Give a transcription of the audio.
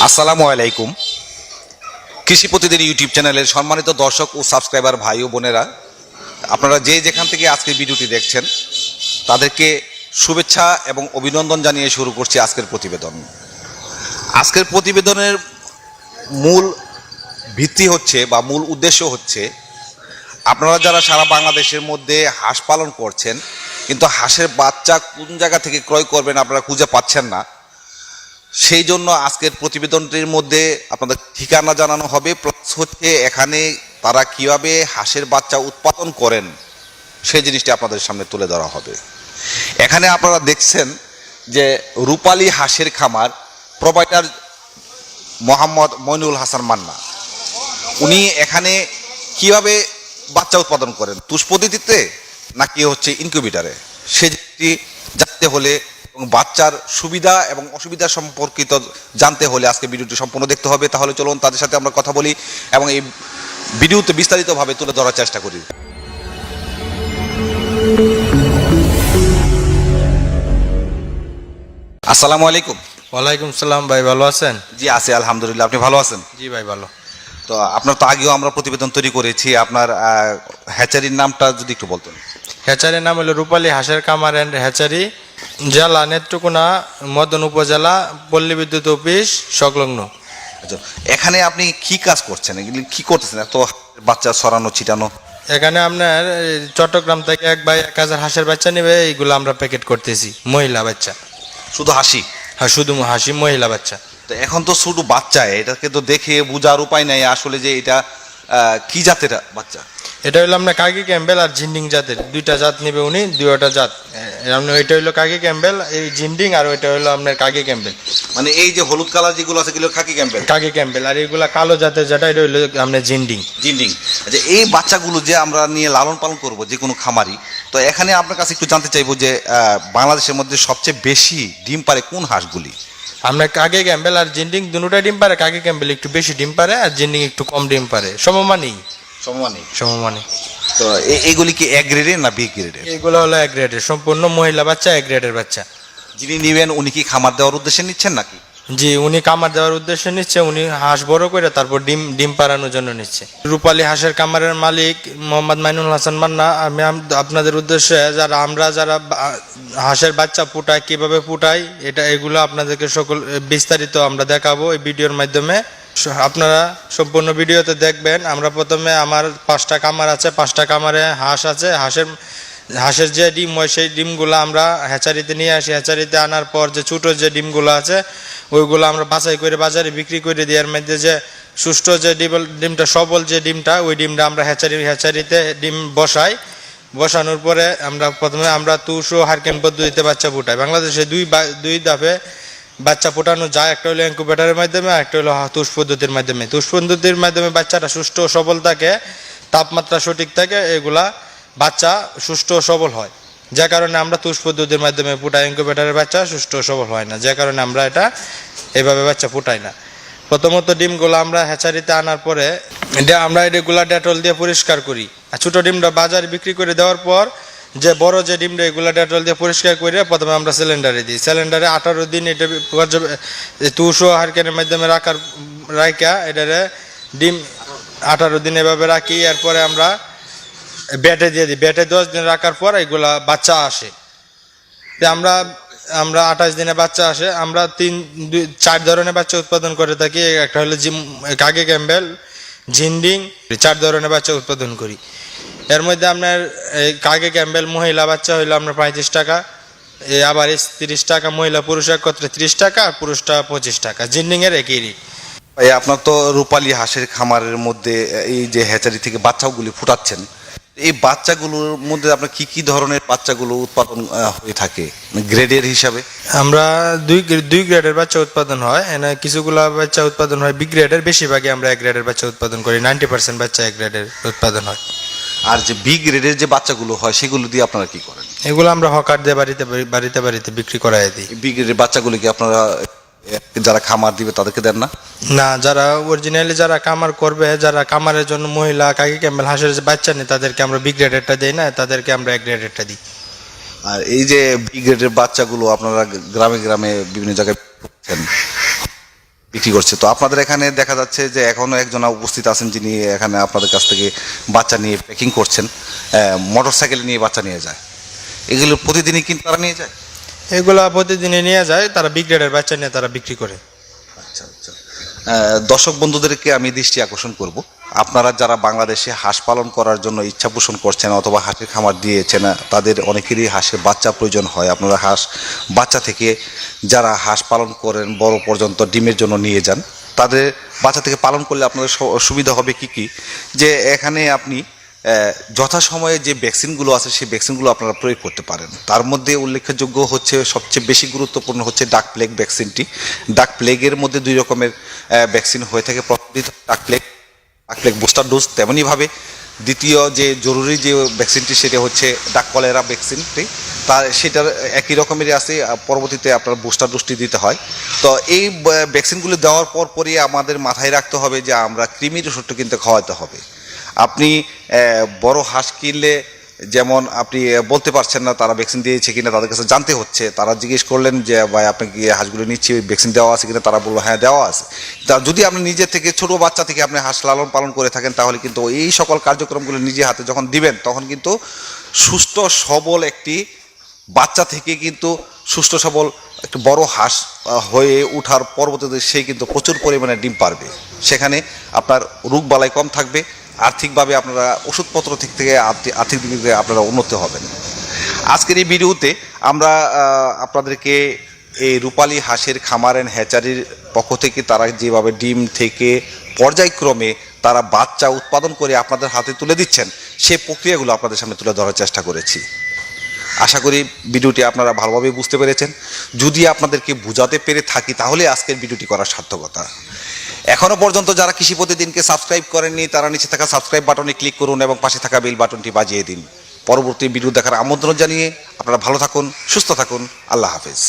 আসসালামু আলাইকুম। কৃষি প্রতিদিন ইউটিউব চ্যানেলের সম্মানিত দর্শক ও সাবস্ক্রাইবার ভাই ও বোনেরা, আপনারা যে যেখান থেকে আজকের ভিডিওটি দেখছেন তাদেরকে শুভেচ্ছা এবং অভিনন্দন জানিয়ে শুরু করছি আজকের প্রতিবেদন। আজকের প্রতিবেদনের মূল ভিত্তি হচ্ছে বা মূল উদ্দেশ্য হচ্ছে, আপনারা যারা সারা বাংলাদেশের মধ্যে হাঁস পালন করছেন কিন্তু হাঁসের বাচ্চা কোন জায়গা থেকে ক্রয় করবেন আপনারা খুঁজে পাচ্ছেন না, সেই জন্য আজকের প্রতিবেদনটির মধ্যে আপনাদের ঠিকানা জানানো হবে, প্লাস হচ্ছে এখানে তারা কিভাবে হাঁসের বাচ্চা উৎপাদন করেন সেই জিনিসটি আপনাদের সামনে তুলে ধরা হবে। এখানে আপনারা দেখছেন যে রূপালী হাঁসের খামার প্রোভাইডার মোহাম্মদ মইনুল হাসান মান্না, উনি এখানে কিভাবে বাচ্চা উৎপাদন করেন, তুষ পদ্ধতিতে নাকি হচ্ছে ইনকিউবেটারে, সেটি জানতে হলে এবং বাচ্চার সুবিধা এবং অসুবিধা সম্পর্কিত জানতে হলে আজকে ভিডিওটি সম্পূর্ণ দেখতে হবে। তাহলে চলুন তাদের সাথে আমরা কথা বলি এবং এই ভিডিওতে বিস্তারিতভাবে তুলে ধরার চেষ্টা করি। আসসালামু আলাইকুম। ওয়ালাইকুম সালাম ভাই, ভালো আছেন? জি আছি আলহামদুলিল্লাহ, আপনি ভালো আছেন? জি ভাই ভালো। তো আপনার তো আগেও আমরা প্রতিবেদন তৈরি করেছি, আপনার হ্যাচারির নামটা যদি একটু বলতেন। হ্যাচারির নাম হলো রূপালী হাঁসের খামার অ্যান্ড হ্যাচারি, জেলা নেত্রকোনা, মদন উপজেলা, পল্লী বিদ্যুৎ অফিস সংলগ্ন। আচ্ছা, এখানে আপনি কি কাজ করছেন, এগুলি কি করতেছেন, এত বাচ্চা ছড়ানো ছিটানো? এখানে আপনার চট্টগ্রাম থেকে এক ভাই 1000 হাঁসের বাচ্চা নেবে, এইগুলো আমরা প্যাকেট করতেছি, মহিলা বাচ্চা। শুধু হাসি? হ্যাঁ, শুধু হাসি, মহিলা বাচ্চা। তো এখন তো শুধু বাচ্চা, এটাকে তো দেখে বোঝার উপায় নাই আসলে যে এটা কি জাতের বাচ্চা। এটা হলো আপনার কাকি ক্যাম্বেল আর জিন্ডিং জাতের, দুইটা জাত নেবে উনি, দুইটা জাত। এটা হলো কাকি ক্যাম্বেল, এই জিন্ডিং, আর ওইটা হলো আপনার কাকি ক্যাম্বেল। মানে এই যে হলুদ কালার যেগুলো আছে এগুলো খাকি ক্যাম্বেল, কাকি ক্যাম্বেল, আর এইগুলা কালো জাতের যেটা, এটা হলো আপনার জিন্ডিং। জিন্ডিং। আচ্ছা, এই বাচ্চাগুলো যে আমরা নিয়ে লালন পালন করব যে কোনো খামারি, তো এখানে আপনার কাছে একটু জানতে চাইবো যে বাংলাদেশের মধ্যে সবচেয়ে বেশি ডিম পারে কোন হাঁসগুলি? আপনার কাকি ক্যাম্বেল আর জিন্ডিং দুটোটাই ডিম পারে, কাকি ক্যাম্বেল একটু বেশি ডিম পারে আর জিন্ডিং একটু কম ডিম পারে, সমমানই। সমমানই। তো এইগুলি কি এ গ্রেডের না বি গ্রেডের? এগুলো হলো এক গ্রেডের, সম্পূর্ণ মহিলা বাচ্চা, এক গ্রেডের বাচ্চা। যিনি নেবেন উনি কি খামার দেওয়ার উদ্দেশ্যে নিচ্ছেন নাকি? জি, উনি কামার দেওয়ার উদ্দেশ্যে নিচ্ছে, উনি হাঁস বড় করে তারপর ডিম পাড়ানোর জন্য নিচ্ছে। রূপালী হাঁসের কামারের মালিক মোহাম্মদ মইনুল হাসান মান্না। আমি আপনাদের উদ্দেশ্যে যারা হাঁসের বাচ্চা ফুটাই, কিভাবে ফুটাই, এগুলো আপনাদেরকে সকল বিস্তারিত আমরা দেখাবো এই ভিডিওর মাধ্যমে। আপনারা সম্পূর্ণ ভিডিওতে দেখবেন। আমরা প্রথমে আমার 5টা কামার আছে, 5টা কামারে হাঁস আছে। হাঁসের যে ডিম হয় সেই ডিমগুলো আমরা হ্যাচারিতে নিয়ে আসি। হ্যাচারিতে আনার পর যে ছোটো যে ডিমগুলো আছে ওইগুলো আমরা বাছাই করে বাজারে বিক্রি করে দিই। এর মধ্যে যে সুষ্ঠু যে ডিমটা, সবল যে ডিমটা, ওই ডিমটা আমরা হ্যাচারিতে ডিম বসানোর পরে প্রথমে আমরা তুষ ও হারকেন পদ্ধতিতে বাচ্চা ফুটাই। বাংলাদেশে দুই ধাপে বাচ্চা ফোটানো যায়, একটা হলো ইনকিউবেটরের মাধ্যমে, আর একটা হলো তুষ পদ্ধতির মাধ্যমে। তুষ পদ্ধতির মাধ্যমে বাচ্চাটা সুষ্ঠু ও সবল থাকে, তাপমাত্রা সঠিক থাকে, এগুলা বাচ্চা সুষ্ঠু ও সবল হয়। যে কারণে আমরা তুষ পদ্ধতির মাধ্যমে ফুটাই, ইনকিউবেটরের বাচ্চা সুষ্ঠু ও সবল হয় না, যে কারণে আমরা এভাবে বাচ্চা ফুটাই না। প্রথমত ডিমগুলো আমরা হ্যাচারিতে আনার পরে আমরা এগুলা ডেটল দিয়ে পরিষ্কার করি, আর ছোটো ডিমটা বাজারে বিক্রি করে দেওয়ার পর যে বড় যে ডিমটা, এগুলো ডেটল দিয়ে পরিষ্কার করে প্রথমে আমরা সিলিন্ডারে দিই। সিলিন্ডারে 18 দিন এটা তুষ ও হারকেনের মাধ্যমে রাখা এটারে ডিম 18 দিন এভাবে রাখি। এরপরে আমরা ব্যাটে দিয়ে দিই। ব্যাটে 10 দিন রাখার পর এগুলা বাচ্চা আসে। আমরা 28 দিনে বাচ্চা আসে। আমরা 4 ধরনের বাচ্চা উৎপাদন করে থাকি। একটা হলো কাকি ক্যাম্বেল, জিন্ডিং, 4 ধরনের বাচ্চা উৎপাদন করি। এর মধ্যে আপনার কাকি ক্যাম্বেল মহিলা বাচ্চা হইলো আপনার 35 টাকা, আবার 30 টাকা, মহিলা পুরুষ একত্রে 30 টাকা, আর পুরুষটা 25 টাকা। জিন্ডিংয়ের একই রেট। ভাই, আপনার তো রূপালী হাঁসের খামারের মধ্যে এই যে হ্যাচারি থেকে বাচ্চাগুলি ফুটাচ্ছেন, এই বাচ্চাগুলোর মধ্যে আপনার কি কি ধরনের বাচ্চাগুলো উৎপাদন হয়ে থাকে গ্রেডের হিসাবে? আমরা দুই গ্রেডের বাচ্চা উৎপাদন হয়। কিছুগুলা বাচ্চা উৎপাদন হয় বি গ্রেডের, বেশিরভাগই আমরা এক গ্রেডের বাচ্চা উৎপাদন করি। 90% বাচ্চা এক গ্রেডের উৎপাদন হয়। আর যে বি গ্রেডের যে বাচ্চাগুলো হয় সেগুলো দিয়ে আপনারা কি করেন? এগুলো আমরা হকার দিয়ে বাড়িতে বিক্রি করাই দিই। বি গ্রেডের বাচ্চাগুলো কি আপনারা যারা খামার দিবে তাদেরকে দেন না? না, যারা অরিজিনালি যারা কামার করবে, যারা কামারের জন্য মহিলা কাকি ক্যাম্বেল হাঁসের যে বাচ্চা নেই, তাদেরকে আমরা বি গ্রেডেরটা দিই না, তাদেরকে আমরা এক গ্রেডেরটা দিই। আর এই যে বি গ্রেডের বাচ্চাগুলো আপনারা গ্রামে গ্রামে বিভিন্ন জায়গায় বিক্রি করছে। তো আপনাদের এখানে দেখা যাচ্ছে যে এখনো একজন উপস্থিত আছেন যিনি এখানে আপনাদের কাছ থেকে বাচ্চা নিয়ে প্যাকিং করছেন, মোটর সাইকেলে নিয়ে বাচ্চা নিয়ে যায়। এগুলো প্রতিদিনই কিন্তু তারা নিয়ে যায়। এগুলা প্রতিদিনই নিয়ে যায়, তারা বি গ্রেডের বাচ্চা নিয়ে তারা বিক্রি করে। আচ্ছা আচ্ছা। দর্শক বন্ধুদেরকে আমি দৃষ্টি আকর্ষণ করব, আপনারা যারা বাংলাদেশে হাঁস পালন করার জন্য ইচ্ছা পোষণ করছেন অথবা হাঁসের খামার দিয়েছেন, তাদের অনেকেরই হাঁসের বাচ্চা প্রয়োজন হয়। আপনারা হাঁস বাচ্চা থেকে যারা হাঁস পালন করেন বড় পর্যন্ত ডিমের জন্য নিয়ে যান, তাদের বাচ্চা থেকে পালন করলে আপনাদের সুবিধা হবে কি কি, যে এখানে আপনি যথাসময়ে যে ভ্যাকসিনগুলো আছে সেই ভ্যাকসিনগুলো আপনারা প্রয়োগ করতে পারেন। তার মধ্যে উল্লেখযোগ্য হচ্ছে, সবচেয়ে বেশি গুরুত্বপূর্ণ হচ্ছে ডাক প্লেগ ভ্যাকসিনটি। ডাক প্লেগের মধ্যে দুই রকমের ভ্যাকসিন হয়ে থাকে। প্রথমটি ডাক প্লেগ বুস্টার ডোজ, তেমনইভাবে দ্বিতীয় যে জরুরি যে ভ্যাকসিনটি সেটা হচ্ছে ডাক কলেরা ভ্যাকসিনটি, তার সেটার একই রকমেরই আছে, পরবর্তীতে আপনার বুস্টার ডোজটি দিতে হয়। তো এই ভ্যাকসিনগুলো দেওয়ার পরই আমাদের মাথায় রাখতে হবে যে আমরা কৃমির ওষুধটা কিন্তু খাওয়াতে হবে। আপনি বড় হাঁস কিনলে যেমন আপনি বলতে পারছেন না তারা ভ্যাকসিন দিয়েছে কিনা, তাদের কাছে জানতে হচ্ছে। তারা জিজ্ঞেস করলেন যে ভাই আপনি কি হাঁসগুলো নিচ্ছি ভ্যাকসিন দেওয়া আছে কিনা, তারা বললো হ্যাঁ দেওয়া আছে। তা যদি আপনি নিজে থেকে ছোট বাচ্চা থেকে আপনি হাঁস লালন পালন করে থাকেন, তাহলে কিন্তু এই সকল কার্যক্রমগুলো নিজে হাতে যখন দিবেন, তখন কিন্তু সুস্থ সবল একটি বাচ্চা থেকে কিন্তু সুস্থ সবল একটু বড় হাঁস হয়ে ওঠার পরবর্তীতে সে কিন্তু প্রচুর পরিমাণে ডিম পারবে। সেখানে আপনার রোগ বালাই কম থাকবে, আর্থিকভাবে আপনারা ওষুধপত্র থেকে আর্থিক দিক থেকে আপনারা উন্নত হবেন। আজকের এই ভিডিওতে আমরা আপনাদেরকে এই রূপালী হাঁসের খামার অ্যান্ড হ্যাচারির পক্ষ থেকে তারা যেভাবে ডিম থেকে পর্যায়ক্রমে তারা বাচ্চা উৎপাদন করে আপনাদের হাতে তুলে দিচ্ছেন, সেই প্রক্রিয়াগুলো আপনাদের সামনে তুলে ধরার চেষ্টা করেছি। আশা করি ভিডিওটি আপনারা ভালোভাবে বুঝতে পেরেছেন। যদি আপনাদেরকে বোঝাতে পেরে থাকি তাহলে আজকের ভিডিওটি করার সার্থকতা। এখনও পর্যন্ত যারা কৃষি প্রতিদিনকে সাবস্ক্রাইব করেননি, তারা নিচে থাকা সাবস্ক্রাইব বাটনে ক্লিক করুন এবং পাশে থাকা বেল বাটনটি বাজিয়ে দিন। পরবর্তী ভিডিও দেখার আমন্ত্রণ জানিয়ে আপনারা ভালো থাকুন, সুস্থ থাকুন। আল্লাহ হাফেজ।